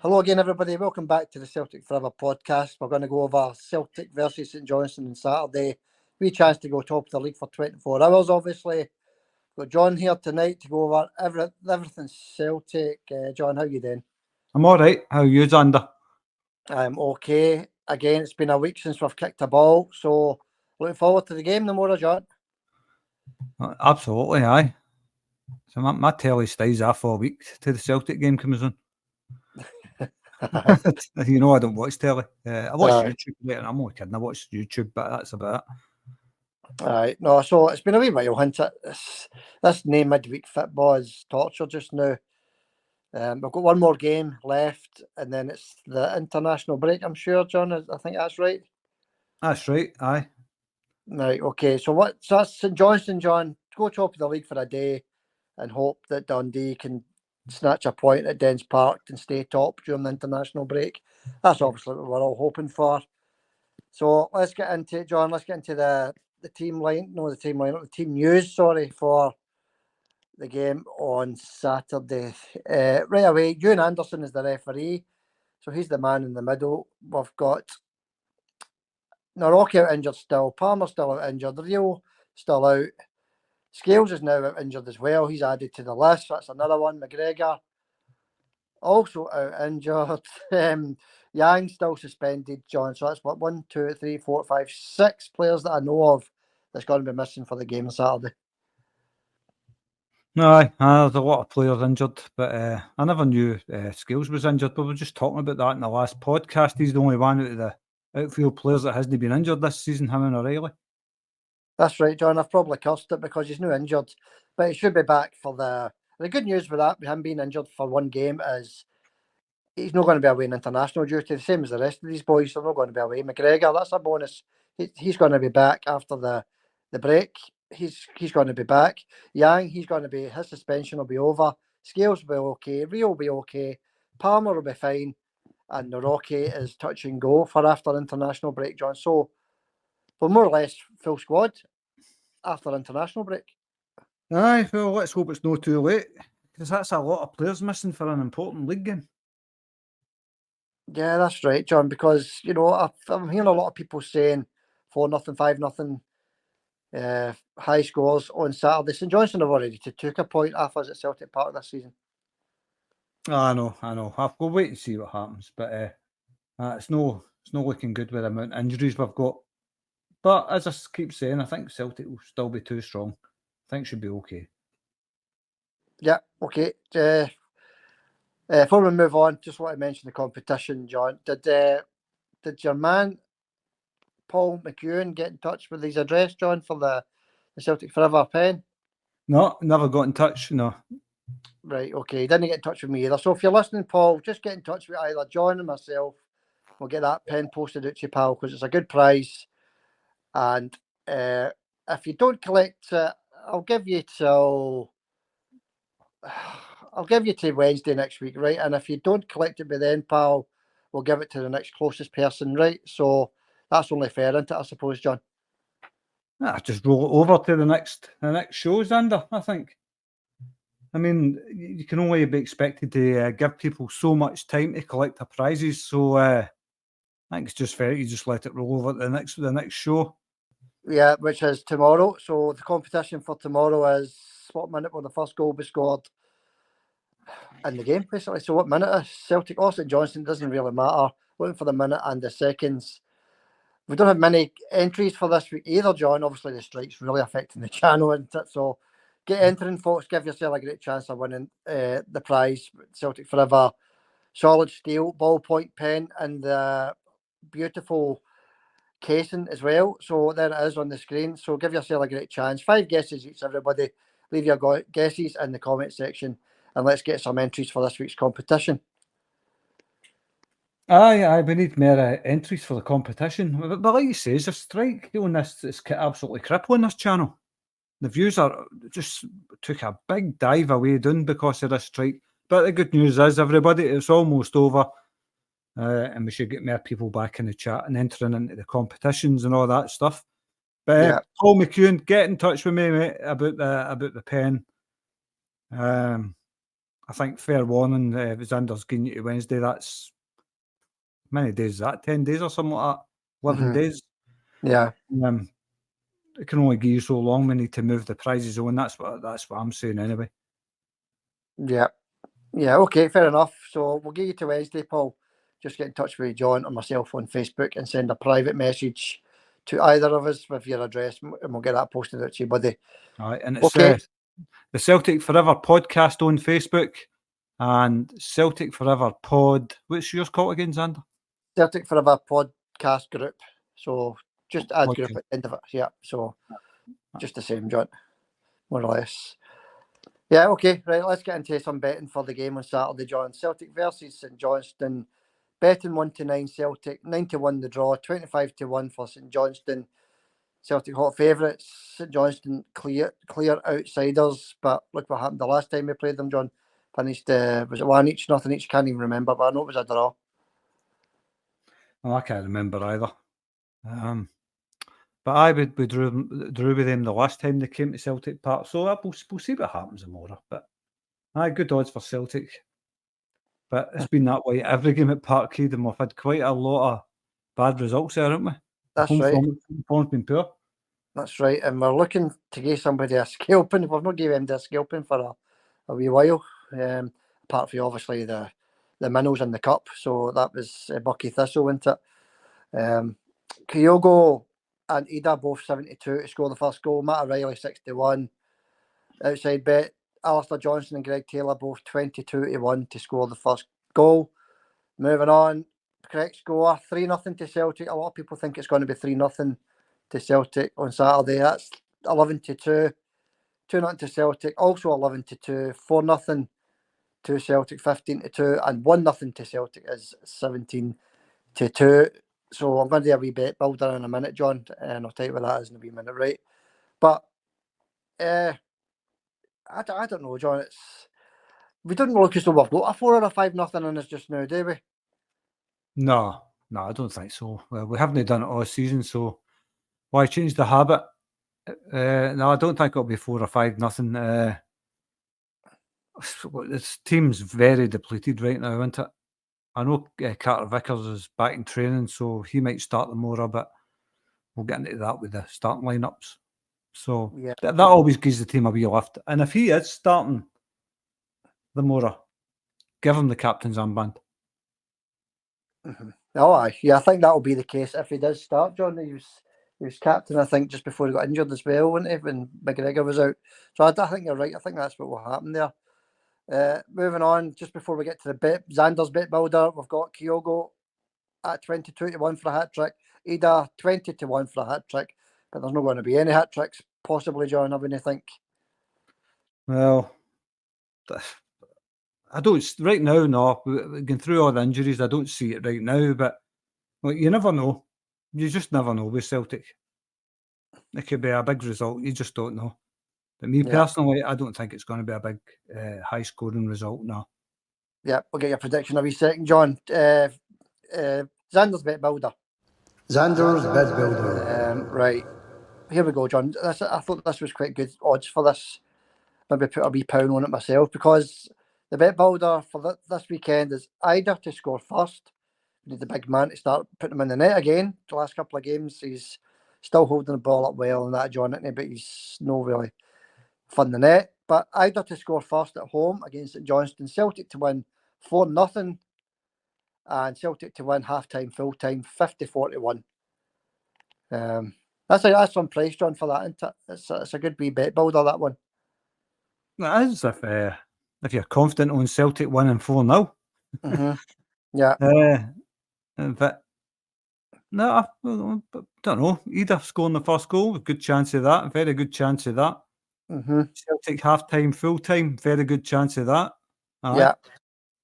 Hello again, everybody. Welcome back to the Celtic Forever podcast. We're going to go over Celtic versus St Johnstone on Saturday. We chance to go top of the league for 24 hours, obviously. Got John here tonight to go over everything Celtic. John, how you doing? I'm all right. How are you, Xander? I'm okay. Again, it's been a week since we've kicked a ball, so looking forward to the game tomorrow, John. Absolutely, aye. So my telly stays off for a week till the Celtic game comes on. You know I don't watch telly. I watch YouTube later. I'm only kidding. I watch YouTube, but that's about it. Right. No, so it's been a wee while, hasn't it? This name midweek football is torture just now. We've got one more game left, and then it's the international break, I'm sure, John. I think that's right. That's right, aye. Right, okay. So that's St Johnstone, John. Go top of the league for a day and hope that Dundee can snatch a point at Dens Park and stay top during the international break. That's obviously what we're all hoping for. So let's get into it, John. Let's get into the team news, for the game on Saturday. Right away, Ewan Anderson is the referee. So he's the man in the middle. We've got Narocki out injured still. Palmer still out injured. Rio still out. Scales is now out injured as well. He's added to the list. That's another one. McGregor also out injured. Yang still suspended, John. So that's what 1, 2, 3, 4, 5, 6 players that I know of that's going to be missing for the game on Saturday. Aye, there's a lot of players injured, but I never knew Scales was injured. But we were just talking about that in the last podcast. He's the only one out of the outfield players that hasn't been injured this season, him and O'Reilly. That's right, John. I've probably cursed it because he's not injured, but he should be back for the good news with that, with him being injured for one game, is he's not going to be away in international duty, the same as the rest of these boys. They're not going to be away. McGregor, that's a bonus. He's going to be back after the break. He's going to be back. Yang, his suspension will be over. Scales will be okay. Rio will be okay. Palmer will be fine. And Narocki is touch and go for after international break, John. So we're more or less full squad after international break. Aye, well, let's hope it's not too late, because that's a lot of players missing for an important league game. Yeah, that's right, John, because, I'm hearing a lot of people saying 4-0, 5-0 high scores on Saturday. St Johnstone have already took a point off us at Celtic Park this season. I know. We'll wait and see what happens, but it's no looking good with the amount of injuries we've got. But as I keep saying, I think Celtic will still be too strong. I think should be okay. Yeah, okay. Before we move on, just want to mention the competition, John. Did your man Paul McEwen get in touch with his address, John, for the Celtic Forever pen? No, never got in touch. No. Right, okay. He didn't get in touch with me either. So if you're listening, Paul, just get in touch with either John or myself. We'll get that pen posted out to you, pal, because it's a good prize. And if you don't collect it, I'll give you till Wednesday next week, right? And if you don't collect it by then, pal, we'll give it to the next closest person, right? So that's only fair, isn't it, I suppose, John? Just roll it over to the next show, Xander, I think. I mean, you can only be expected to give people so much time to collect their prizes, so I think it's just fair you just let it roll over to the next show. Yeah, which is tomorrow. So the competition for tomorrow is what minute will the first goal be scored in the game, basically. So what minute is Celtic or St Johnstone, doesn't really matter. Looking for the minute and the seconds. We don't have many entries for this week either, John. Obviously, the strike's really affecting the channel, isn't it? So get entering, folks. Give yourself a great chance of winning the prize. Celtic Forever solid steel ballpoint pen and the beautiful casing as well. So there it is on the screen. So give yourself a great chance. 5 guesses each, everybody. Leave your guesses in the comment section and let's get some entries for this week's competition. Aye, we need more entries for the competition. But like you say, there's a strike on this. It's absolutely crippling this channel. The views are just took a big dive away down because of this strike. But the good news is, everybody, it's almost over. And we should get more people back in the chat and entering into the competitions and all that stuff. But Paul McEwen, get in touch with me, mate, about the pen. I think fair warning, Xander's getting you to Wednesday. That's many days is that? 10 days or something like that? 11 days? Yeah. It can only give you so long. We need to move the prizes on. That's what I'm saying anyway. Yeah. Yeah, okay, fair enough. So we'll get you to Wednesday, Paul. Just get in touch with John or myself on Facebook and send a private message to either of us with your address, and we'll get that posted out to you, buddy. All right, and it's Okay. The Celtic Forever podcast on Facebook and Celtic Forever Pod. What's yours called again, Xander? Celtic Forever podcast group. So just add Okay. group at the end of it. Yeah, so just the same, John, more or less. Yeah, okay, right, let's get into some betting for the game on Saturday, John. Celtic versus St Johnstone. Betting 1-9 Celtic, 9-1 the draw, 25-1 for St Johnstone. Celtic hot favourites. St Johnstone clear outsiders. But look what happened the last time we played them, John. Finished, was it 1 each, nothing each? Can't even remember, but I know it was a draw. Well, I can't remember either. But we drew with them the last time they came to Celtic Park. So we'll see what happens tomorrow. But good odds for Celtic. But it's been that way every game at Parkhead, and we've had quite a lot of bad results there, haven't we? That's right. Form's been poor. That's right. And we're looking to give somebody a scalping. We've not given him a scalping for a wee while. Apart from obviously the minnows in the cup. So that was Bucky Thistle, wasn't it? Kyogo and Ida both 72 to score the first goal. Matt O'Reilly 61. Outside bet. Alistair Johnson and Greg Taylor both 22-1 to score the first goal. Moving on, correct score 3-0 to Celtic. A lot of people think it's going to be 3-0 to Celtic on Saturday. That's 11-2. 2-0 to Celtic, also 11-2. 4-0 to Celtic, 15-2, and 1-0 to Celtic is 17-2. So I'm going to do a wee bet builder in a minute, John, and I'll tell you what that is in a wee minute, right? But I don't know, John. We don't look as though we've got a 4 or a 5-0 in us just now, do we? No, I don't think so. Well, we haven't done it all season, so why change the habit? No, I don't think it'll be 4 or 5-0. This team's very depleted right now, isn't it? I know Carter Vickers is back in training, so he might start the Mora, but we'll get into that with the starting lineups. So yeah, that always gives the team a wee lift. And if he is starting the Mora, give him the captain's armband. Mm-hmm. Oh, aye. Yeah, I think that will be the case if he does start, John. He was captain, I think, just before he got injured as well, wasn't he, when McGregor was out. So I think you're right. I think that's what will happen there. Moving on, just before we get to the bet, Xander's bet builder, we've got Kyogo at 22-1 for a hat trick, Ida 20-1 for a hat trick, but there's not going to be any hat tricks, possibly, John. I wouldn't think. Well, I don't right now. No, going through all the injuries, I don't see it right now. But you never know. You just never know with Celtic. It could be a big result. You just don't know. But me personally, I don't think it's going to be a big, high-scoring result. No. Yeah, we'll get your prediction in a wee second, John. Xander's bet builder. Right. Here we go, John. I thought this was quite good odds for this. Maybe put a wee pound on it myself, because the bet builder for this weekend is Ida to score first. We need the big man to start putting him in the net again. The last couple of games, he's still holding the ball up well and that, John, isn't he? But he's not really fun the net. But Ida to score first at home against St Johnstone. Celtic to win 4-0. And Celtic to win half-time, full-time, 50-41. That's some price, John, for that, isn't it? It's a good wee bet builder, that one. That is if you're confident on Celtic winning 4-0. Mm-hmm. Yeah. But no, I don't know. Ida scoring the first goal, a good chance of that. Very good chance of that. Mm-hmm. Celtic half-time, full-time, very good chance of that. Yeah.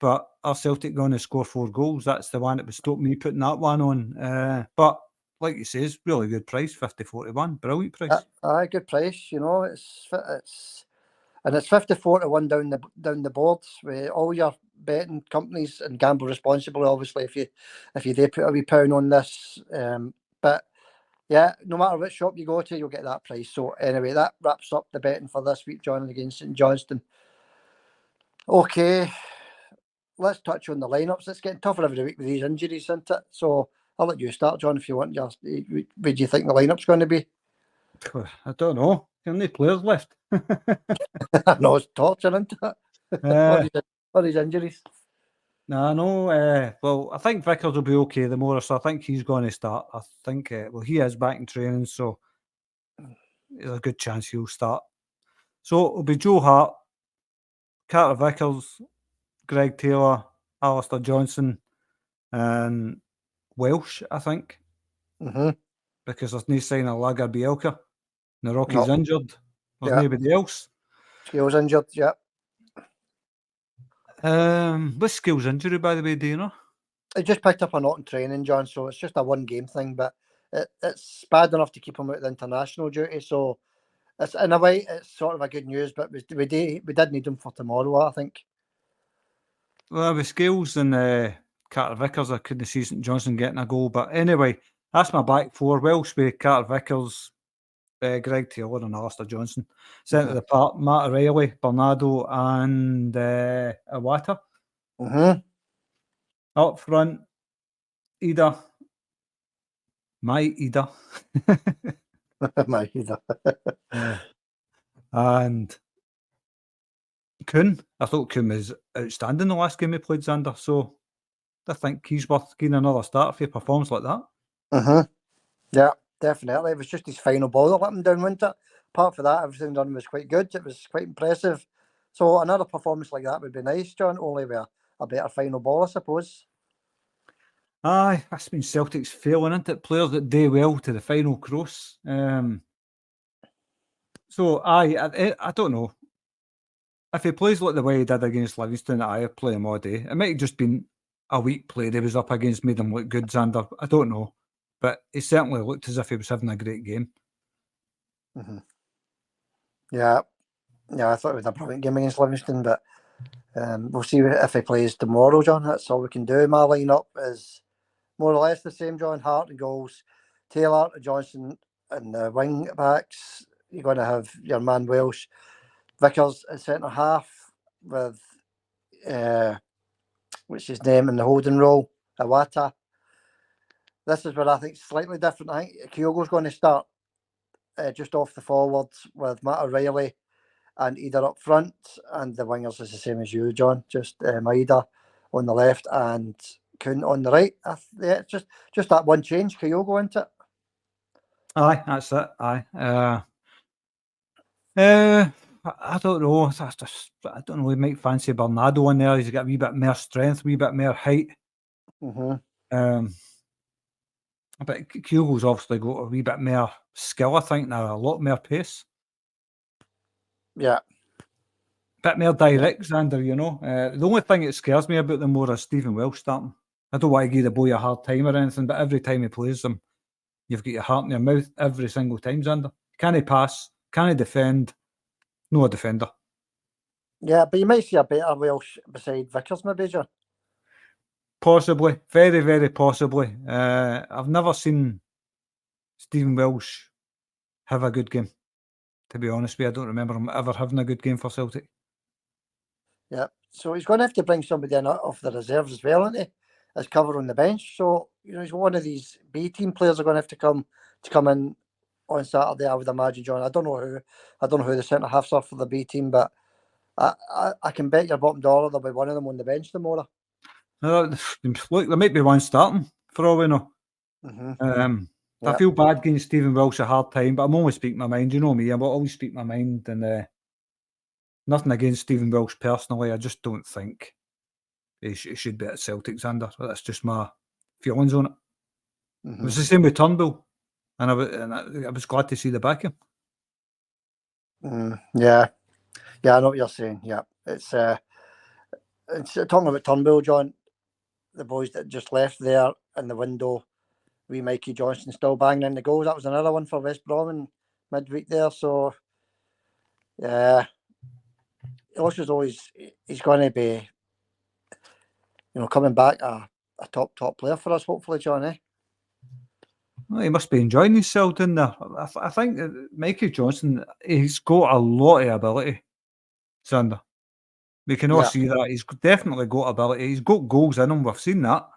But are Celtic going to score 4 goals? That's the one that would stop me putting that one on. But like you say, it's really good price, 50-41, brilliant price. Good price. You know, it's 50-41 down the boards with all your betting companies, and gamble responsibly, obviously. If you do put a wee pound on this, but yeah, no matter which shop you go to, you'll get that price. So anyway, that wraps up the betting for this week, John, against St Johnstone. Okay, let's touch on the lineups. It's getting tougher every week with these injuries, isn't it? So I'll let you start, John, if you want. Just, what do you think the lineup's going to be? I don't know. How many players left? I know it's torture, isn't it? All these injuries. No, no. Well, I think Vickers will be okay tomorrow, so I think he's going to start. I think, well, he is back in training, so there's a good chance he'll start. So it'll be Joe Hart, Carter Vickers, Greg Taylor, Alistair Johnson, and Welsh, I think, Mm-hmm. because there's no sign of Lager Bielka. Naroki's No. injured. There's Yeah. nobody else. Scales injured, yeah. What's Skill's injury, by the way, do you know? He just picked up a knot in training, John, so it's just a one-game thing, but it's bad enough to keep him out of the international duty, so it's, in a way, it's sort of a good news, but we did need him for tomorrow, I think. Well, with Scales and Carter Vickers, I couldn't see St Johnstone getting a goal. But anyway, that's my back four. Welsh with Carter Vickers, Greg Taylor and Alistair Johnson. Centre of the park, Matt O'Reilly, Bernardo and Iwata. Mm-hmm. Up front, Ida. My Ida. My either. And Kuhn. I thought Kuhn was outstanding the last game he played, Xander. So I think he's worth getting another start if he performs like that. Mm-hmm. Yeah, definitely. It was just his final ball that let him down, wasn't it? Apart from that, everything done was quite good. It was quite impressive. So another performance like that would be nice, John, only with a better final ball, I suppose. Aye, that's been Celtic's failing, isn't it? Players that do well to the final cross. So, I don't know. If he plays like the way he did against Livingston, I play him all day. It might have just been a weak play that he was up against made him look good, Xander. I don't know. But he certainly looked as if he was having a great game. Mm-hmm. Yeah, I thought it was a brilliant game against Livingston, but we'll see if he plays tomorrow, John. That's all we can do. My line-up is more or less the same, John. Hart and goals, Taylor, Johnson and the wing backs. You're going to have your man Welsh, Vickers at centre half with what's his name in the holding role, Iwata. This is where I think slightly different. I think Kyogo's going to start just off the forwards with Matt O'Reilly and Ida up front, and the wingers is the same as you, John. Just Maida on the left and Kuhn on the right. Yeah, just that one change. Kyogo into it. Aye, that's it. Aye. I don't know. I don't know. We might fancy Bernardo in there. He's got a wee bit more strength, a wee bit more height. Mm-hmm. But Kyogo's obviously got a wee bit more skill, I think, now, a lot more pace. Yeah. Bit more direct, Xander, you know. The only thing that scares me about them more is Stephen Welsh starting. I don't want to give the boy a hard time or anything, but every time he plays them, you've got your heart in your mouth every single time, Xander. Can he pass? Can he defend? No, a defender. Yeah, but you might see a better Welsh beside Vickers, maybe, John. Possibly. Very, very possibly. I've never seen Stephen Welsh have a good game. To be honest with you, I don't remember him ever having a good game for Celtic. Yeah, so he's going to have to bring somebody in off the reserves as well, isn't he? As cover on the bench. So he's one of these B team players are going to have to come in on Saturday. I would imagine, John. I don't know who the centre halves are for the B team, but I can bet your bottom dollar there'll be one of them on the bench tomorrow. Look, there might be one starting for all we know. Mm-hmm. I feel bad giving Stephen Welsh a hard time, but I'm only speaking my mind. You know me, I will always speak my mind, and nothing against Stephen Welsh personally. I just don't think he should be at Celtic, Xander. That's just my feelings on it. Mm-hmm. It was the same with Turnbull, and I was glad to see the back of him. Yeah, I know what you're saying. Yeah, it's talking about Turnbull, John. The boys that just left there in the window. Wee Mikey Johnson still banging in the goals. That was another one for West Brom in midweek there. So, yeah, Illich is always, he's going to be, coming back a top player for us, hopefully, John, eh? Well, he must be enjoying himself down there. I think Mikey Johnson, he's got a lot of ability, Sander. We can all see that. He's definitely got ability. He's got goals in him. We've seen that.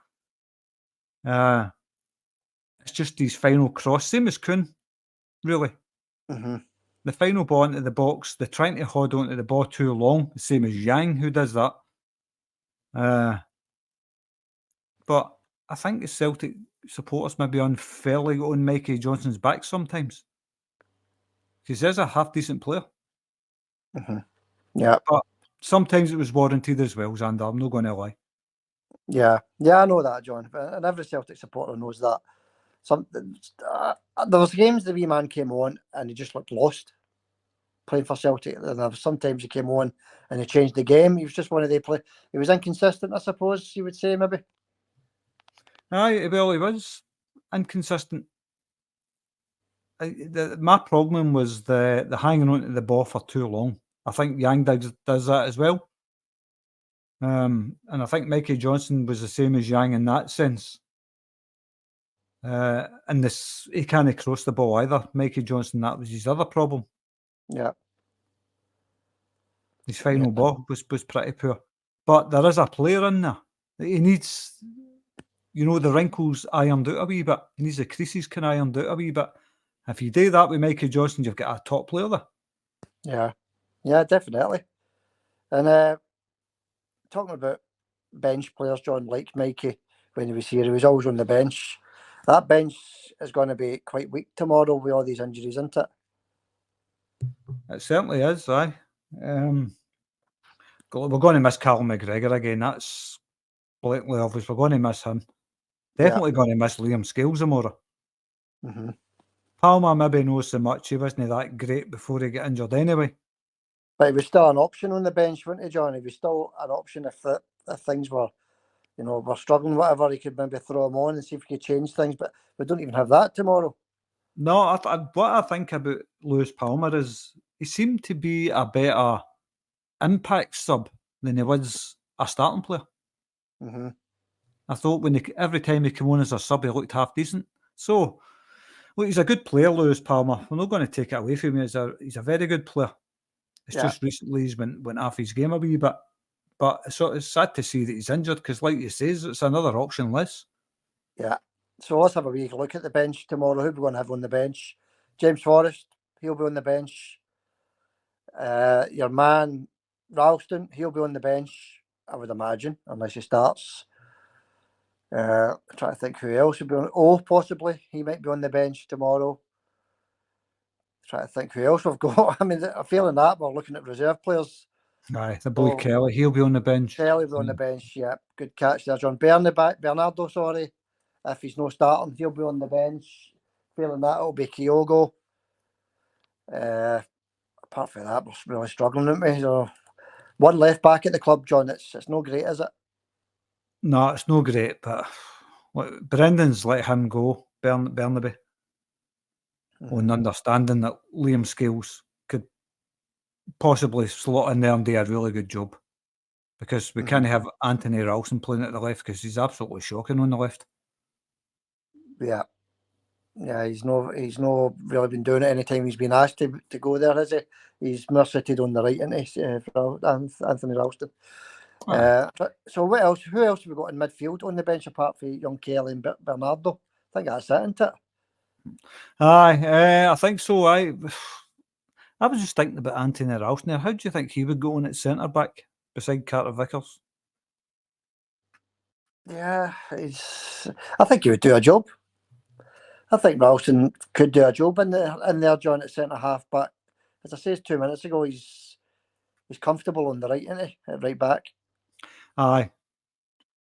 It's just his final cross, same as Kuhn, really. Mm-hmm. The final ball into the box, they're trying to hold on to the ball too long, the same as Yang, who does that. But I think the Celtic supporters maybe unfairly got on Mikey Johnson's back sometimes. Because he's a half-decent player. Mm-hmm. Yeah. But sometimes it was warranted as well, Xander, I'm not going to lie. Yeah, I know that, John. And every Celtic supporter knows that. There was games the wee man came on and he just looked lost playing for Celtic. And sometimes he came on and he changed the game. He was just one of the play. He was inconsistent, I suppose you would say, maybe. Aye, well, he was inconsistent. My problem was the hanging on to the ball for too long. I think Yang does that as well. And I think Mikey Johnson was the same as Yang in that sense. And he can't cross the ball either. Mikey Johnson, that was his other problem. Yeah. His final ball was pretty poor. But there is a player in there. He needs, the wrinkles ironed out a wee bit. He needs the creases ironed out a wee bit. If you do that with Mikey Johnson, you've got a top player there. Yeah, definitely. And talking about bench players, John, like Mikey, when he was here, he was always on the bench. That bench is going to be quite weak tomorrow with all these injuries, isn't it? It certainly is, aye. We're going to miss Callum McGregor again. That's blatantly obvious. We're going to miss him. Definitely going to miss Liam Scales tomorrow. Mm-hmm. Palmer maybe knows so much. He wasn't that great before he got injured anyway. But he was still an option on the bench, wasn't he, John? He was still an option if things were, were struggling, whatever. He could maybe throw him on and see if he could change things. But we don't even have that tomorrow. No, what I think about Lewis Palmer is he seemed to be a better impact sub than he was a starting player. Mm-hmm. I thought every time he came on as a sub, he looked half decent. So, look, he's a good player, Lewis Palmer. We're not going to take it away from him. He's a very good player. It's just recently he's went off his game a wee bit. But it's sad to see that he's injured because, like you say, it's another option less. Yeah. So let's have a wee look at the bench tomorrow. Who are we going to have on the bench? James Forrest, he'll be on the bench. Your man, Ralston, he'll be on the bench, I would imagine, unless he starts. I'm trying to think who else would be on. Oh, possibly. He might be on the bench tomorrow. Trying to think who else we've got. I mean, I'm feeling that we're looking at reserve players. Aye, the boy Kelly, he'll be on the bench. Kelly will be on the bench, yeah. Good catch there, John. Bernardo, sorry. If he's no starting, he'll be on the bench. Feeling that it'll be Kyogo. Apart from that, we're really struggling, aren't we? So, one left back at the club, John. It's no great, is it? No, it's no great, but Brendan's let him go, Bernaby, on understanding that Liam Scales could possibly slot in there and do a really good job. Because we can't have Anthony Ralston playing at the left because he's absolutely shocking on the left. Yeah. Yeah, he's no really been doing it any time he's been asked to go there, has he? He's more suited on the right, isn't he, Anthony Ralston. So what else? Who else have we got in midfield on the bench apart from young Kelly and Bernardo? I think that's it, isn't it? Aye, I think so. I was just thinking about Anthony Ralston there. How do you think he would go on at centre back beside Carter Vickers? Yeah, I think he would do a job. I think Ralston could do a job in there, John, at centre half. But as I said 2 minutes ago, he's comfortable on the right, isn't he? At right back. Aye.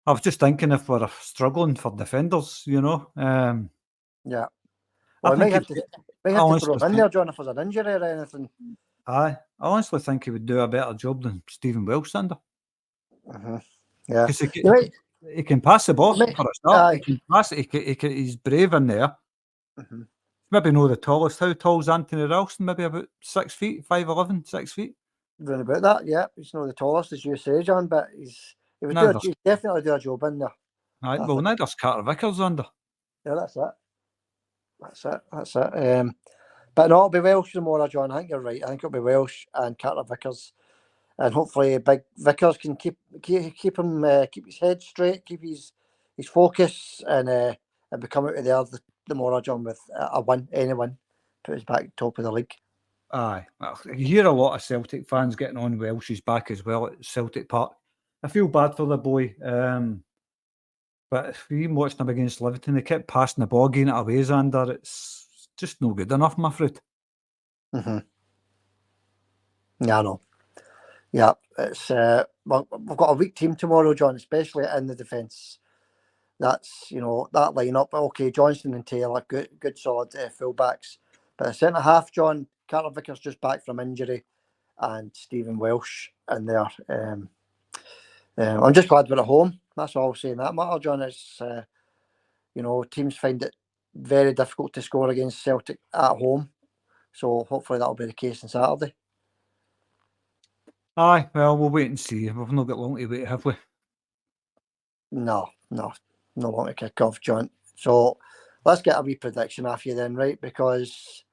I was just thinking if we're struggling for defenders, Yeah. Well, I I might have think to throw him in there, John, if there's an injury or anything. Aye. I honestly think he would do a better job than Stephen Welsh, Sander. Yeah. Because he can pass the ball for a start. He can pass it. He's brave in there. Maybe not the tallest. How tall is Anthony Ralston? Maybe about 6 feet, 5'11", 6 feet. Round about that, yeah. He's not the tallest, as you say, John, but he'd definitely do a job in there. Aye, well, neither's Carter Vickers under. Yeah, that's it. But no, it'll be Welsh tomorrow, John. I think you're right. I think it'll be Welsh and Carter Vickers and hopefully Big Vickers can keep him keep his head straight, keep his focus, and become out of there tomorrow, John, with a win, any win, put us back top of the league. Aye, well, you hear a lot of Celtic fans getting on Welsh's back as well at Celtic Park. I feel bad for the boy, but even watching him against Livingston, they kept passing the ball, getting it away, Xander. It's just no good enough, I'm afraid. Yeah, I know. Yeah, it's well, we've got a weak team tomorrow, John, especially in the defence. That's, that lineup. Okay, Johnston and Taylor, good solid fullbacks. But the centre half, John, Carter Vickers just back from injury, and Stephen Welsh in there. I'm just glad we're at home. That's all I'll say in that matter, John. Is teams find it very difficult to score against Celtic at home, so hopefully that'll be the case on Saturday. Aye, well, we'll wait and see. We've not got long to wait, have we? No long to kick off, John. So let's get a wee prediction off you then, right? Because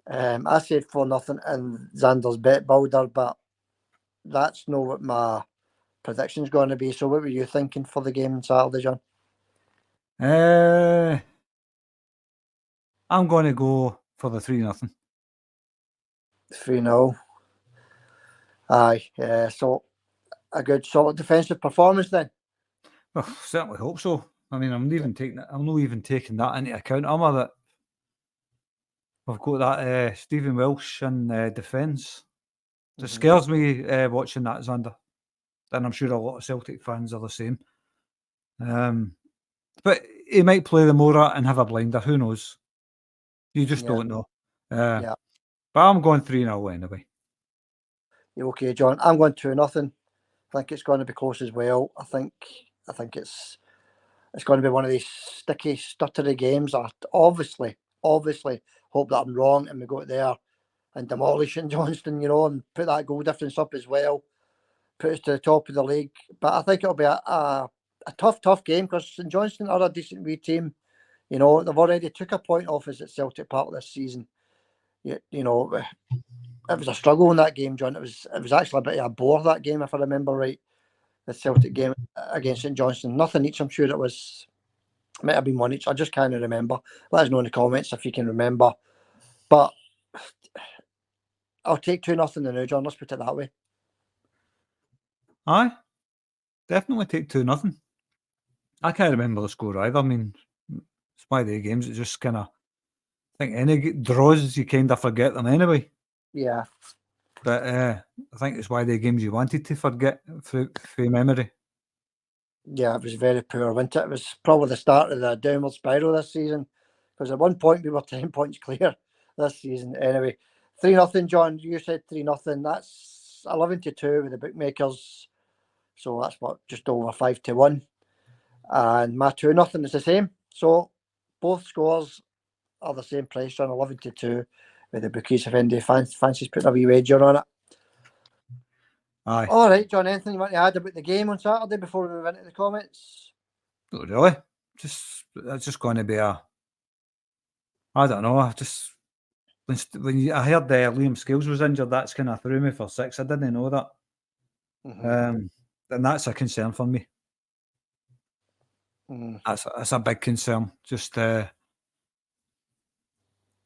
I said 4-0 in Xander's bet builder, but that's not what my prediction's going to be. So what were you thinking for the game on Saturday, John? I'm going to go for the 3-0. 3-0. Aye, so a good solid defensive performance then. Well, certainly hope so. I mean, I'm not even taking that into account. I'm that we've got that Stephen Welsh in defence. It scares me watching that, Xander. And I'm sure a lot of Celtic fans are the same. But he might play the Mora and have a blinder. Who knows? You just don't know. Yeah. But I'm going 3-0 anyway. You okay, John? I'm going 2-0. I think it's going to be close as well. I think it's going to be one of these sticky, stuttery games. I obviously hope that I'm wrong and we go out there and demolish St Johnstone, and put that goal difference up as well. Put us to the top of the league. But I think it'll be a tough game because St Johnstone are a decent wee team. They've already took a point off us at Celtic Park this season. It was a struggle in that game, John. It was actually a bit of a bore, that game, if I remember right. The Celtic game against St Johnstone. Nothing each, I'm sure it was. Might have been one each. I just can't remember. Let us know in the comments if you can remember. But I'll take 2-0 now, John. Let's put it that way. Aye, definitely take 2-0. I can't remember the score either. I mean, it's one of the games that just kind of, I think any draws, you kind of forget them anyway. Yeah. But I think it's one of the games you wanted to forget through memory. Yeah, it was very poor, wasn't it? It was probably the start of the downward spiral this season. Because at one point we were 10 points clear this season. Anyway, 3-0, John. You said 3-0. That's 11-2 with the bookmakers. So that's just over 5-1. And my 2-0 is the same. So both scores are the same price, John. 11-2 with the bookies. If anybody fancies putting a wee wager on it. Aye. All right, John. Anything you want to add about the game on Saturday before we move into the comments? Not really. It's just going to be I don't know. I just when I heard Liam Scales was injured, that's kind of threw me for 6. I didn't know that. And that's a concern for me. That's a big concern. Just I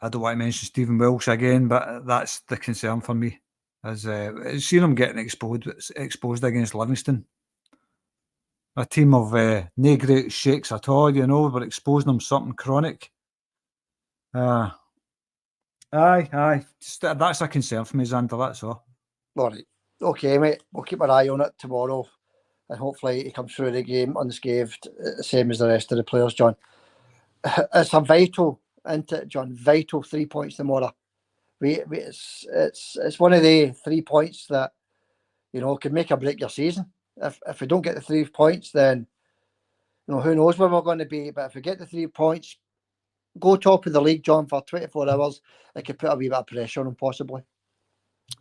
don't want to mention Stephen Welsh again, but that's the concern for me. As seeing him getting exposed against Livingston, a team of no great shakes at all. We're exposing them something chronic. Aye. That's a concern for me, Xander. That's all. All right. Okay, mate. We'll keep our eye on it tomorrow, and hopefully he comes through the game unscathed, same as the rest of the players, John. It's a vital, isn't it, John? Vital 3 points tomorrow. It's one of the 3 points that could make or break your season. If we don't get the 3 points, then who knows where we're going to be. But if we get the 3 points, go top of the league, John, for 24 hours, it could put a wee bit of pressure on possibly.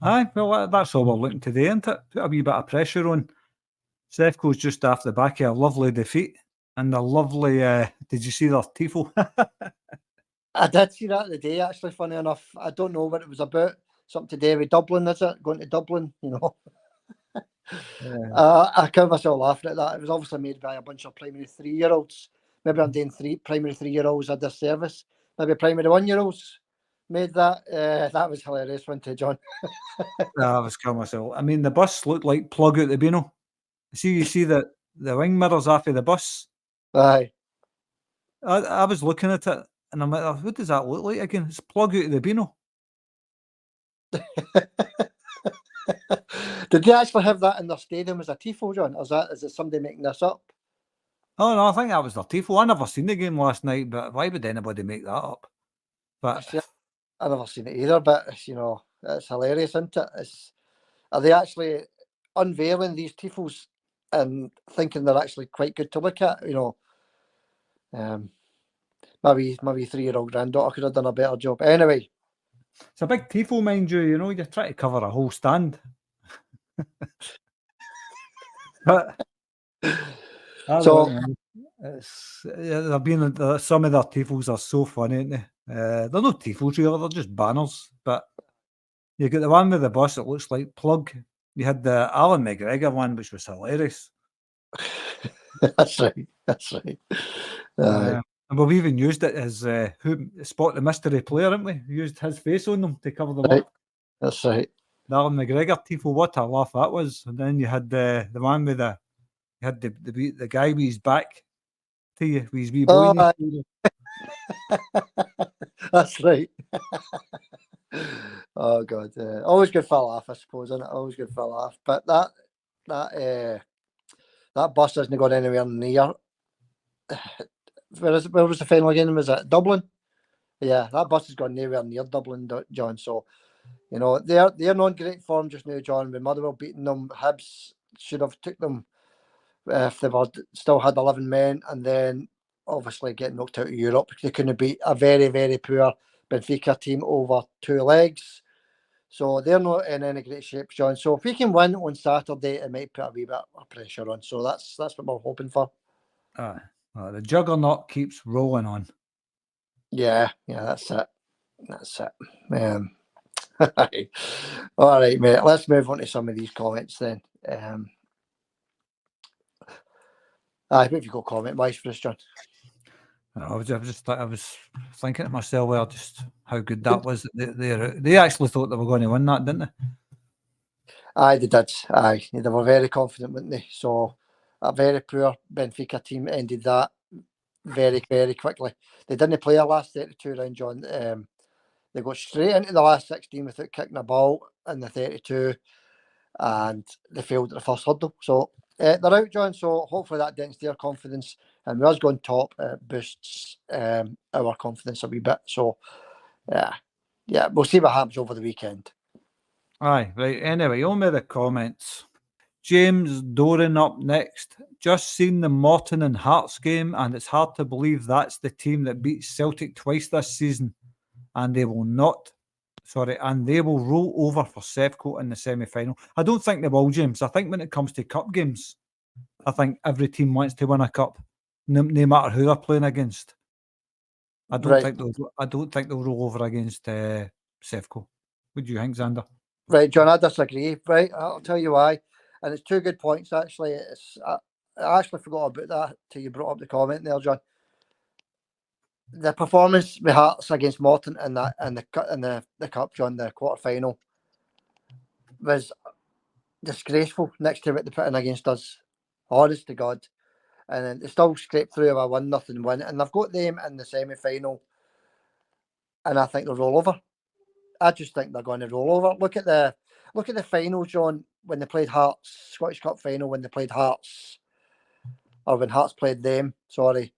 Aye, well, that's all we're looking today, isn't it? Put a wee bit of pressure on. Sefco's just after the back of a lovely defeat and a lovely. Did you see their tifo? I did see that the day, actually, funny enough. I don't know what it was about. something to do with Dublin, is it? Going to Dublin, you know. Yeah. I couldn't myself laughing at that. It was obviously made by a bunch of primary 3-year-olds. Maybe I'm doing primary 3-year-olds a disservice. Maybe primary 1-year-olds made that. That was hilarious, wasn't it, John? I was killing myself. I mean, the bus looked like plug out the Beano. You see the wing mirrors after the bus. Aye. I was looking at it and I'm like, "Oh, what does that look like again? It's plug out of the Beano." Did they actually have that in their stadium as a tifo, John? Or is it somebody making this up? Oh no, I think that was their tifo. I never seen the game last night, but why would anybody make that up? But I've never seen it either, but it's hilarious, isn't it? Are they actually unveiling these tifos and thinking they're actually quite good to look at? Maybe 3-year-old granddaughter could have done a better job. Anyway, it's a big tifo, mind you. You're trying to cover a whole stand. But so they've been some of their tifos are so funny, aren't they? They're not tifos really, they're just banners. But you get the one with the bus that looks like plug. You had the Alan McGregor one, which was hilarious. That's right. And we've even used it as Spot the Mystery Player, haven't we? We used his face on them to cover them up. That's right. The Alan McGregor tifo, what a laugh that was. And then you had the one with you had the guy with his back to you, with his wee boy. That's right. Oh God, always good for a laugh, I suppose, isn't it? Always good for a laugh. But that bus isn't going anywhere near. Where was the final again? Was it Dublin? Yeah, that bus has gone nowhere near Dublin, John. So, they're not in great form just now, John. With Motherwell beating them, Hibs should have took them if they still had 11 men, and then obviously getting knocked out of Europe. They couldn't beat a very, very poor Benfica team over 2 legs. So they're not in any great shape, John. So if we can win on Saturday, it might put a wee bit of pressure on. So that's what we're hoping for. The juggernaut keeps rolling on. Yeah, that's it. All right, mate. Let's move on to some of these comments then. What have you got comment-wise for us, John? I was thinking to myself, well, just how good that was. They actually thought they were going to win that, didn't they? Aye, they did. Aye, they were very confident, weren't they? So a very poor Benfica team ended that very, very quickly. They didn't play a last 32 round, John. They got straight into the last 16 without kicking a ball in the 32, and they failed at the first hurdle. So they're out, John. So hopefully that dents their confidence, and with us going top, it boosts our confidence a wee bit. So yeah, we'll see what happens over the weekend. Aye, right. Anyway, on with the comments. James Doran up next. Just seen the Morton and Hearts game, and it's hard to believe that's the team that beat Celtic twice this season, and they will roll over for Sevco in the semi-final. I don't think they will, James. I think when it comes to cup games, I think every team wants to win a cup, no matter who they're playing against. I don't think they'll roll over against Sevco. What do you think, Xander? Right, John, I disagree. Right, I'll tell you why. And it's 2 good points, actually. I actually forgot about that till you brought up the comment there, John. The performance with Hearts against Morton in the cup, John, the quarter final, was disgraceful next to what they put in against us. Honest to God. And then they still scraped through a 1-0 win. And they've got them in the semi-final. And I think they'll roll over. I just think they're going to roll over. Look at the final, John, when they played Hearts, Scottish Cup final, when they played Hearts, or when Hearts played them, sorry.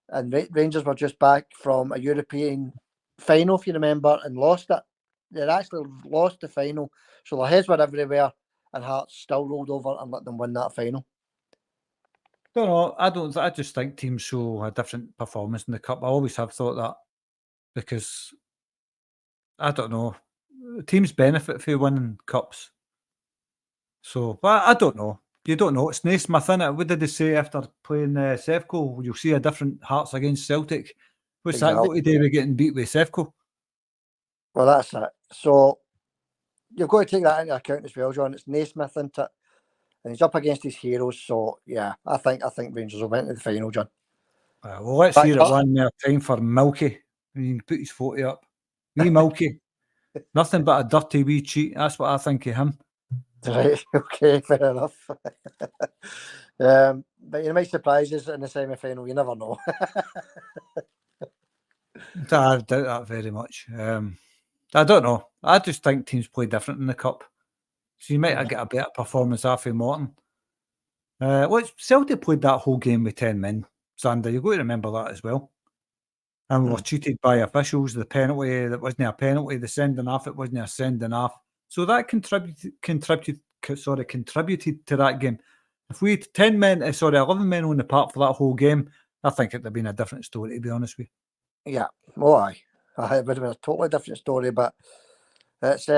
And Rangers were just back from a European final, if you remember, and lost it. They actually lost the final. So their heads were everywhere, and Hearts still rolled over and let them win that final. Don't know. I just think teams show a different performance in the cup. I always have thought that, because I don't know, teams benefit from winning cups. So, but I don't know. You don't know. It's Naismith, innit? What did they say after playing Sevco? You'll see a different Hearts against Celtic. What's that got to do with getting beat with Sevco? Well, that's it. So you've got to take that into account as well, John. It's Naismith, isn't it? And he's up against his heroes. So yeah, I think Rangers will win to the final, John. Well, let's hear it one more time for Milky. You can put his photo up. Wee Milky. Nothing but a dirty wee cheat. That's what I think of him. Right, okay, fair enough. But you might surprise us in the semi-final. You never know. I doubt that very much. I don't know. I just think teams play different in the cup. So you might get a better performance after Morton. Celtic played that whole game with 10 men, Xander. You've got to remember that as well. And we were cheated by officials. The penalty that wasn't a penalty, the sending off, it wasn't a sending off. So that contributed to that game. If we had 11 men on the park for that whole game, I think it'd have been a different story, to be honest with you. Yeah, well, aye. It would have been a totally different story, but it's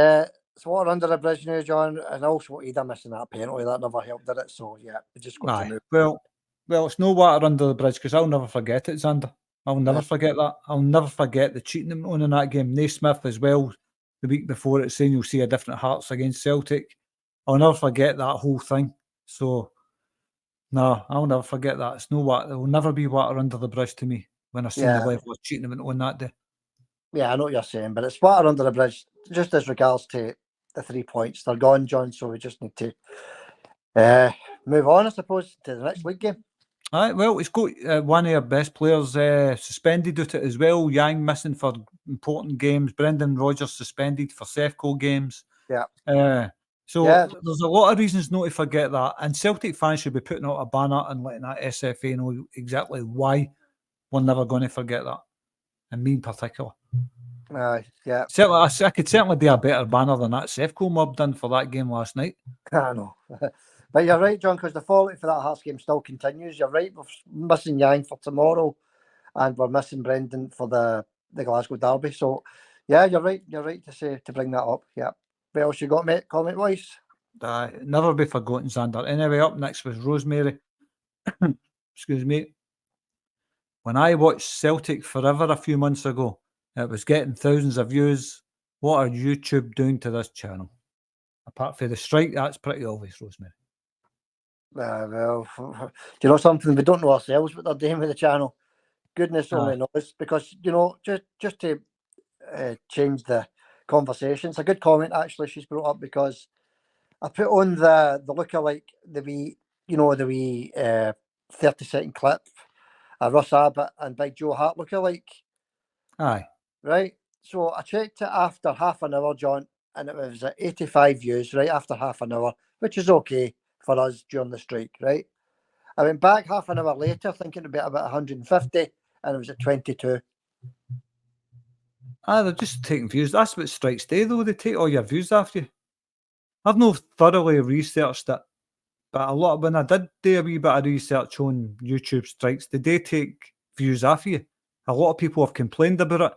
water under the bridge now, John, and also Ida missing that penalty, that never helped, did it? So, yeah, we just got to move. Well, it's no water under the bridge, because I'll never forget it, Xander. I'll never forget that. I'll never forget the cheating on in that game. Naismith as well, the week before it, saying you'll see a different Hearts against Celtic. I'll never forget that whole thing. So, no, I'll never forget that. It's no water. There will never be water under the bridge to me when I seen the level of cheating on that day. Yeah, I know what you're saying, but it's water under the bridge. Just as regards to the 3 points, they're gone, John. So we just need to move on, I suppose, to the next league game. All right, well, it's got one of our best players suspended out it as well. Yang missing for important games. Brendan Rodgers suspended for Sefco games. Yeah. So there's a lot of reasons not to forget that. And Celtic fans should be putting out a banner and letting that SFA know exactly why we're never going to forget that. And me in particular. Yeah. Certainly, I could certainly do a better banner than that Sefco mob done for that game last night. I know. But you're right, John, because the fallout for that Hearts game still continues. You're right, we're missing Yang for tomorrow, and we're missing Brendan for the Glasgow Derby. So, yeah, you're right to bring that up. Yeah. What else you got, mate, comment-wise? Never be forgotten, Xander. Anyway, up next was Rosemary. Excuse me. When I watched Celtic Forever a few months ago, it was getting thousands of views. What are YouTube doing to this channel? Apart from the strike, that's pretty obvious, Rosemary. Well, do you know something? We don't know ourselves what they're doing with the channel. Goodness only knows. Because, just to change the conversation, it's a good comment, actually, she's brought up, because I put on the lookalike, the wee 30-second clip of Russ Abbott and Big Joe Hart lookalike. Aye. Right? So I checked it after half an hour, John, and it was at 85 views right after half an hour, which is okay for us during the strike, right? I went back half an hour later thinking it'd be about 150, and it was at 22. They're just taking views. That's what strikes do, though. They take all your views off you. I've not thoroughly researched it, but when I did do a wee bit of research on YouTube strikes, they do take views off you. A lot of people have complained about it.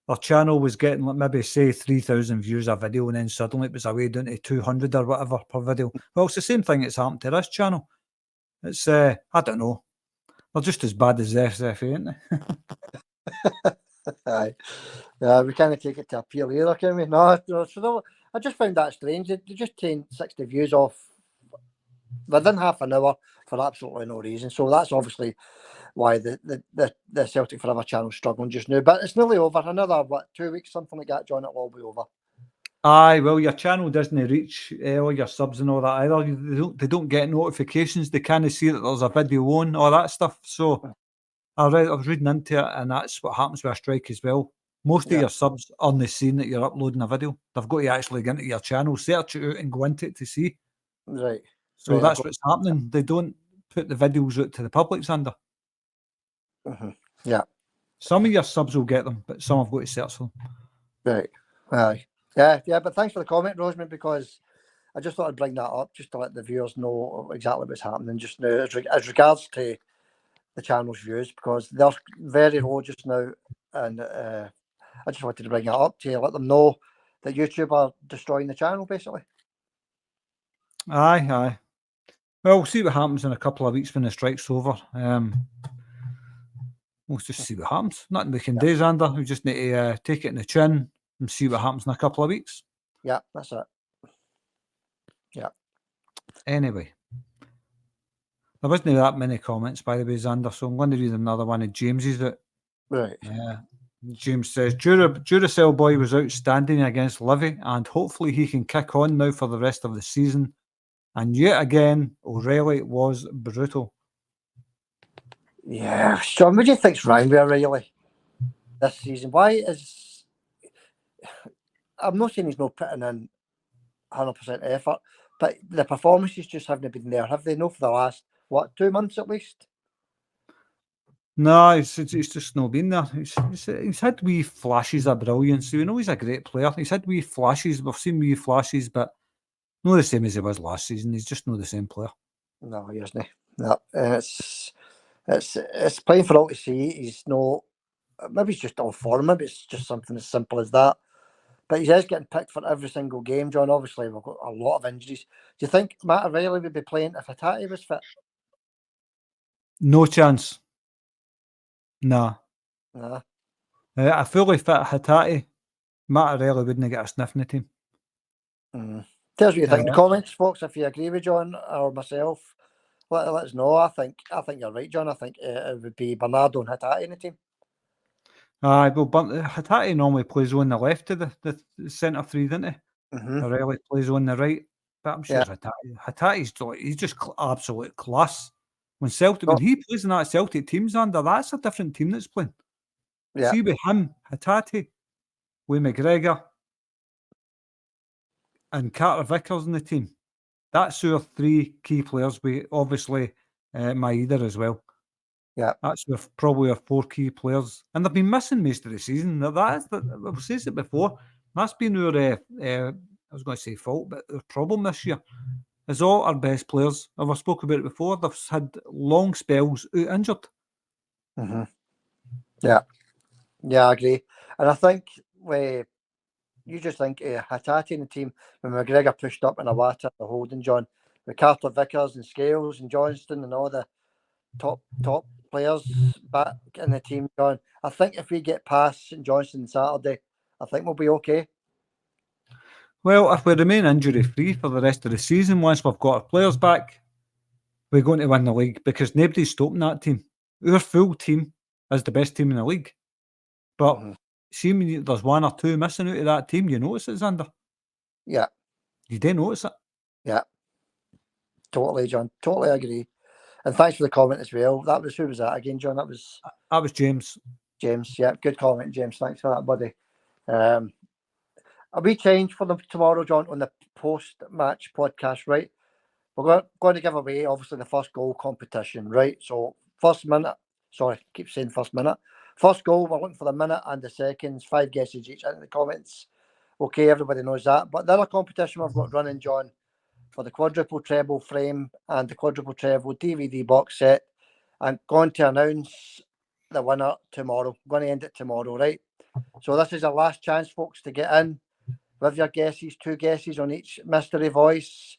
Our channel was getting, maybe say 3,000 views a video, and then suddenly it was away down to 200 or whatever per video. Well, it's the same thing that's happened to this channel. It's, I don't know. They're just as bad as SFA, ain't they? Aye. We can't take it to appeal either, can we? No, so I just found that strange. They just turned 60 views off within half an hour for absolutely no reason. So that's obviously why the Celtic Forever channel's struggling just now. But it's nearly over. Another, 2 weeks, something like that, John, it'll all be over. Aye, well, your channel doesn't reach all your subs and all that either. They don't get notifications. They can't see that there's a video on, all that stuff. So I was reading into it, and that's what happens with a strike as well. Most of your subs aren't seeing that you're uploading a video. They've got to actually get into your channel, search it out, and go into it to see. Right. So that's what's happening. They don't put the videos out to the public, Xander. Mm-hmm. Yeah. Some of your subs will get them, but some have got to search them. Right. Aye. Yeah, but thanks for the comment, Rosemary, because I just thought I'd bring that up just to let the viewers know exactly what's happening just now as regards to the channel's views, because they're very low just now, and I just wanted to bring that up to let them know that YouTube are destroying the channel, basically. Aye. Well, we'll see what happens in a couple of weeks when the strike's over. We'll just see what happens. Nothing we can do, Xander. We just need to take it in the chin and see what happens in a couple of weeks. Yeah, that's it. Yeah. Anyway, there wasn't that many comments, by the way, Xander, so I'm going to read another one of James's out. Right. James says, Duracell boy was outstanding against Livy, and hopefully he can kick on now for the rest of the season. And yet again, O'Reilly was brutal. Yeah, Sean, what do you think's wrong with O'Reilly this season? Why is... I'm not saying he's not putting in 100% effort, but the performances just haven't been there, have they? No, for the last, 2 months at least? No, it's just not been there. He's had wee flashes of brilliance. We know he's a great player. He's had wee flashes. We've seen wee flashes, but not the same as he was last season. He's just not the same player. No, he isn't. No, it's plain for all to see. He's no... Maybe he's just all form. Maybe it's just something as simple as that. But he is getting picked for every single game, John. Obviously, we've got a lot of injuries. Do you think Matt O'Reilly would be playing if Hatate was fit? No chance. Nah. Nah. A fully fit Hatate, Matt O'Reilly wouldn't get a sniff in the team. Tell us what you think in the comments, folks. If you agree with John or myself, let us know. I think you're right, John. I think it would be Bernardo and Hatate in the team. Well, Hatate normally plays on the left of the centre three, doesn't he? O'Reilly plays on the right. But I'm sure Hatate's he's just absolute class. When he plays in that Celtic team, Xander, that's a different team that's playing. Yeah. See with him, Hatate, with McGregor, and Carter Vickers in the team. That's our three key players. We obviously Maeda as well. Yeah. That's probably our four key players. And they've been missing most of the season. I've said it before. That's been our, I was going to say fault, but the problem this year is all our best players. I've spoken about it before. They've had long spells out injured. Yeah. Yeah, I agree. And I think you just think Hatate in the team, when McGregor pushed up in a water, the holding, John, with Carter Vickers and Scales and Johnston and all the top players back in the team, John. I think if we get past St Johnstone Saturday, I think we'll be okay. Well, if we remain injury free for the rest of the season, once we've got our players back, we're going to win the league because nobody's stopping that team. Our full team is the best team in the league. But see when there's one or two missing out of that team, you notice it, Xander? Yeah. You do notice it? Yeah. Totally, John. Totally agree. And thanks for the comment as well. Who was that again, John? That was James. James, yeah. Good comment, James. Thanks for that, buddy. A wee change for them tomorrow, John, on the post-match podcast, right? We're going to give away, obviously, the first goal competition, right? So, first goal, we're looking for the minute and the seconds, 5 guesses each into the comments. Okay, everybody knows that. But the other competition we've got running, John, for the quadruple treble frame and the quadruple treble DVD box set, I'm going to announce the winner tomorrow. I'm going to end it tomorrow, right? So this is our last chance, folks, to get in with your guesses, 2 guesses on each mystery voice.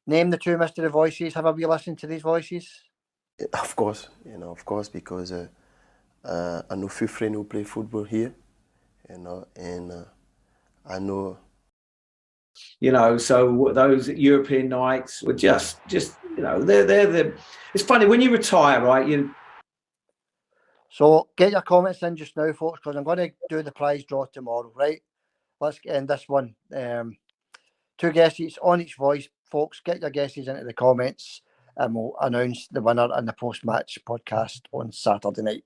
Name the 2 mystery voices. Have a wee listen to these voices? Of course, because I know few friends who play football here, and I know. So those European nights were just they're the. It's funny when you retire, right? So get your comments in just now, folks, because I'm going to do the prize draw tomorrow, right? Let's get in this one. 2 guesses on each voice, folks. Get your guesses into the comments, and we'll announce the winner in the post-match podcast on Saturday night.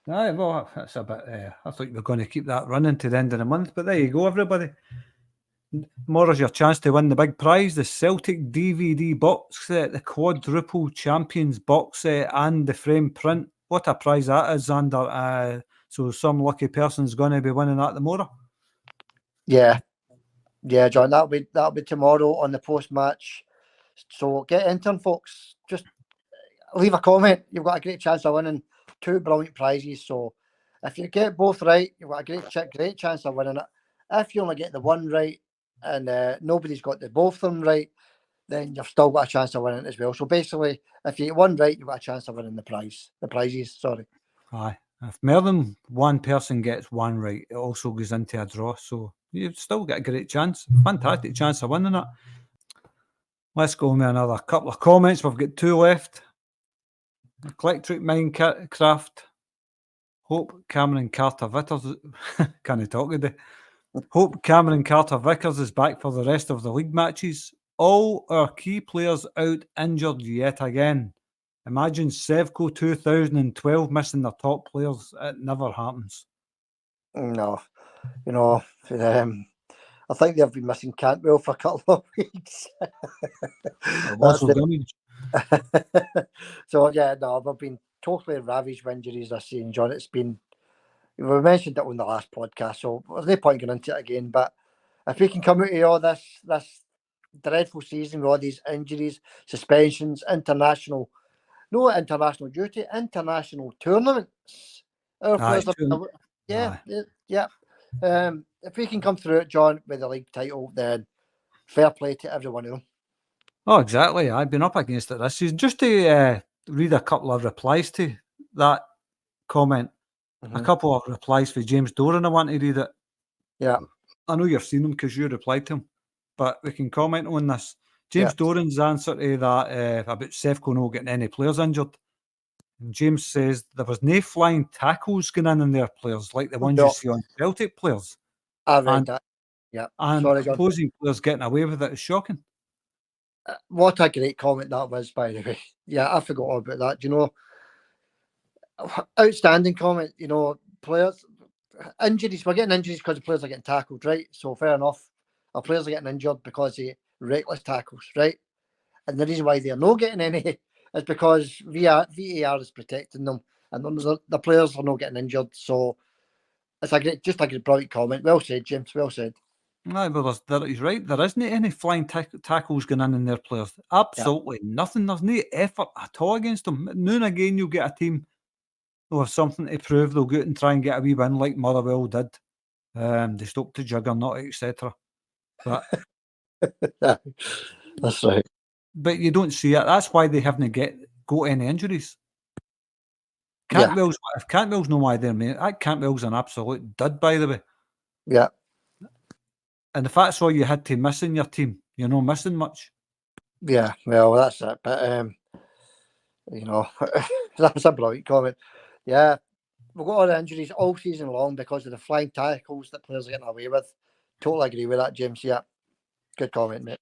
Aye, well, that's a bit. I thought you were going to keep that running to the end of the month, but there you go, everybody. Tomorrow's your chance to win the big prize: the Celtic DVD box set, the quadruple champions box set, and the frame print. What a prize that is, Xander! So some lucky person's going to be winning that tomorrow. Yeah, John. That'll be tomorrow on the post-match. So get into them, folks. Just leave a comment. You've got a great chance of winning 2 brilliant prizes. So if you get both right, you've got a great chance of winning it. If you only get the one right and nobody's got both of them right, then you've still got a chance of winning it as well. So basically, if you get one right, you've got a chance of winning the prizes. Sorry. Aye. If more than one person gets one right, it also goes into a draw. So You've still got a great chance. Fantastic chance of winning it. Let's go with another couple of comments. We've got 2 left. Electric Minecraft. Hope Cameron Carter Vickers. Can I talk today? Hope Cameron Carter Vickers is back for the rest of the league matches. All our key players out injured yet again. Imagine Sevco 2012 missing their top players. It never happens. No, I think they've been missing Cantwell for a couple of weeks. Was So yeah, no, we've been totally ravaged with injuries this season, John. It's been, we mentioned it on the last podcast, so there's no point going into it again. But if we can come out of all this dreadful season with all these injuries, suspensions, international duty, international tournaments, our players if we can come through it, John, with the league title, then fair play to every one of them. Oh, exactly. I've been up against it this season. Just to read a couple of replies to that comment. A couple of replies for James Doran. I want to read it. Yeah. I know you've seen them because you replied to him, but we can comment on this. James Doran's answer to that about Sevco not getting any players injured. And James says there was no flying tackles going in their players like the ones you see on Celtic players. I read that. Yeah. And sorry, John. opposing players getting away with it is shocking. What a great comment that was, by the way. Yeah, I forgot all about that. You know, outstanding comment. You know, players injuries. We're getting injuries because the players are getting tackled, right? So fair enough. Our players are getting injured because of reckless tackles, right? And the reason why they're not getting any is because VAR is protecting them, and the players are not getting injured. So it's just a great brilliant comment. Well said, James. Well said. No, but he's right. There isn't any flying tackles going in their players. Absolutely nothing. There's no effort at all against them. Now and again, you'll get a team who have something to prove. They'll go out and try and get a wee win like Motherwell did. They stopped the juggernaut, etc. But that's right. But you don't see it. That's why they haven't got any injuries. If Cantwell's no why they're made, Cantwell's an absolute dud, by the way. Yeah. And if that's all you had to miss in your team, you're not missing much. Yeah, well, that's it. But, you know, that's a brilliant comment. Yeah, we've got all the injuries all season long because of the flying tackles that players are getting away with. Totally agree with that, James. Yeah, good comment, mate.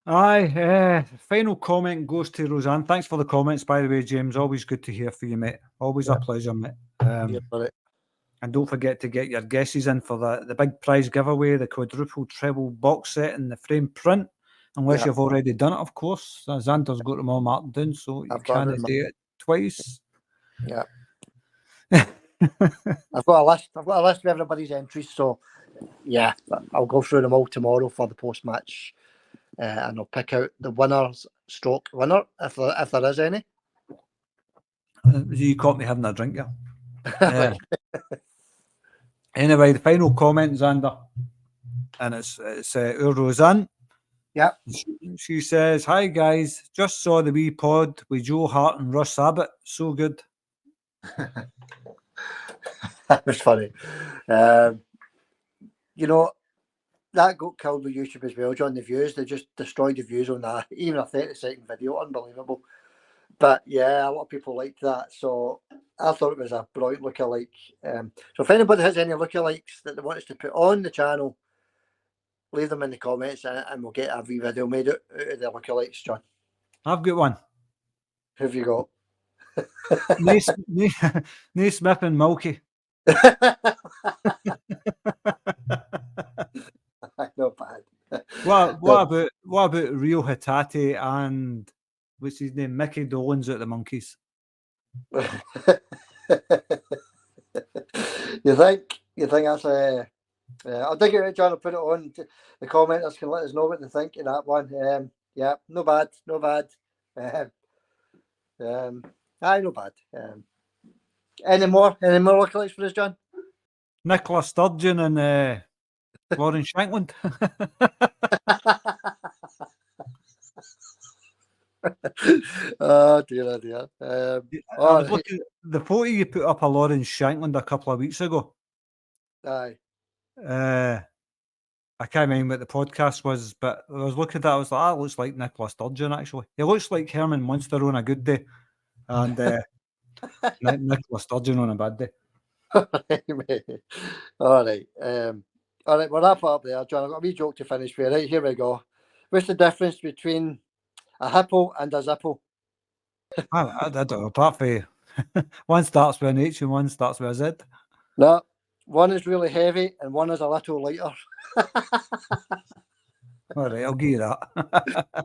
Aye, final comment goes to Roseanne. Thanks for the comments, by the way, James. Always good to hear from you, mate. Always a pleasure, mate. And don't forget to get your guesses in for the big prize giveaway, the quadruple treble box set and the frame print, unless you've already done it, of course. Xander's got them all marked down, so you can't do it twice. Yeah. I've got a list of everybody's entries, so yeah, I'll go through them all tomorrow for the post-match, and I'll pick out the winner, if there is any. You caught me having a drink, yeah. Anyway, the final comment, Xander, and it's Roseanne. Yeah. She says, "Hi guys, just saw the wee pod with Joe Hart and Russ Abbott. So good." That was funny. You know, that got killed with YouTube as well, John. The views, they just destroyed the views on that. Even a 30-second video, unbelievable. But yeah, a lot of people liked that, so I thought it was a brilliant lookalike. So if anybody has any lookalikes that they want us to put on the channel, leave them in the comments, and we'll get a wee video made out of the lookalikes, John. I've got one. Who have you got? Smith and Mulkey. Not bad. What about Rio Hitati and what's his name, Mickey Dolan's at the Monkeys? You think that's I'll dig it out, John. I'll put it on. The commenters can let us know what they think of that one. Yeah, no bad. Aye, no bad. Any more lookalikes for us, John? Nicola Sturgeon and Lauren Shankland. Oh dear. I was looking at the photo you put up of Lauren Shankland a couple of weeks ago. Aye. I can't remember what the podcast was, but I was looking at that. I was like, that looks like Nicola Sturgeon, actually. He looks like Herman Munster on a good day and Nicola Sturgeon on a bad day. All right. All right, we'll wrap it up there, John. I've got a wee joke to finish with. Right, here we go. What's the difference between a hippo and a zippo? I don't know. Apart from one starts with an H and one starts with a Z. No, one is really heavy and one is a little lighter. All right, I'll give you that.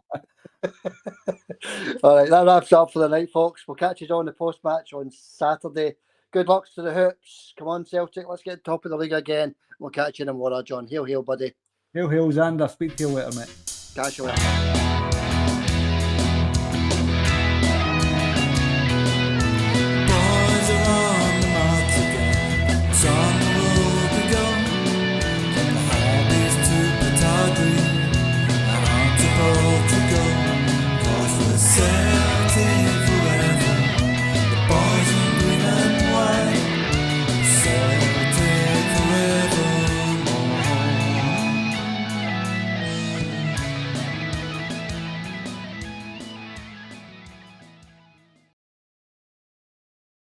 All right, that wraps up for the night, folks. We'll catch you on the post-match on Saturday. Good luck to the Hoops. Come on, Celtic. Let's get top of the league again. We'll catch you in tomorrow, John. Hail, hail, buddy. Hail, hail, Xander. Speak to you later, mate. Catch you later.